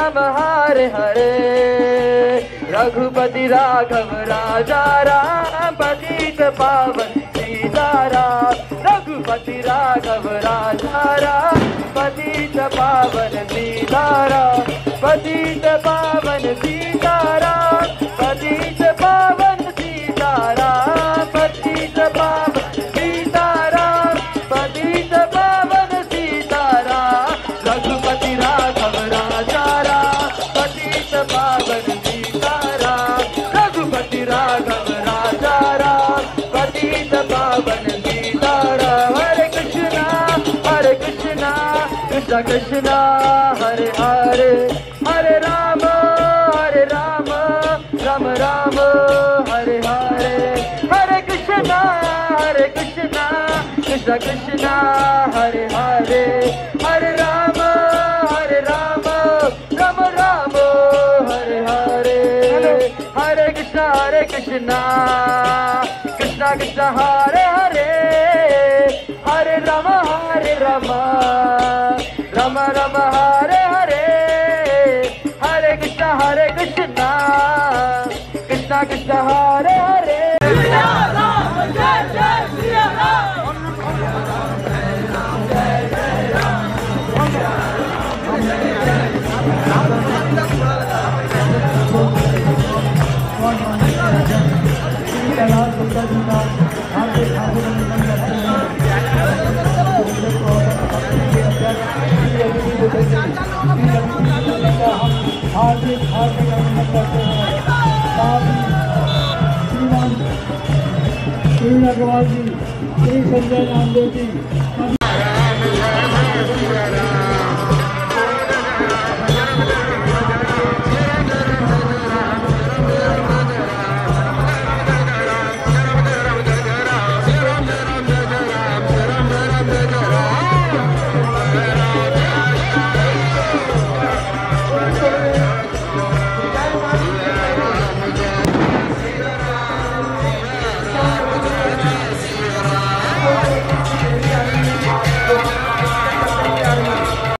राम हरे हरे, रघुपति राघव राजा राम, पतित पावन सीताराम। रघुपति राघव राजा राम, पतित पावन सीताराम, पतित पावन सीताराम, पतित पावन सीताराम, पतित पावन सीताराम, पतित पावन सीताराम। रघुपति राघव राजा राम, पतित पावन सीताराम, रघुपति राघव राजा राम, पतित पावन सीताराम। हरे कृष्णा कृष्ण कृष्ण हरे हरे, हरे राम राम राम हरे हरे। हरे कृष्ण कृष्ण कृष्ण हरे हरे, हरे राम राम राम हरे हरे। हरे कृष्ण कृष्ण कृष्ण हरे हरे, हरे राम राम राम हरे हरे। हरे कृष्ण कृष्ण कृष्ण हरे हरे। श्री अग्रवाल जी, श्री संजय नामदेव जी।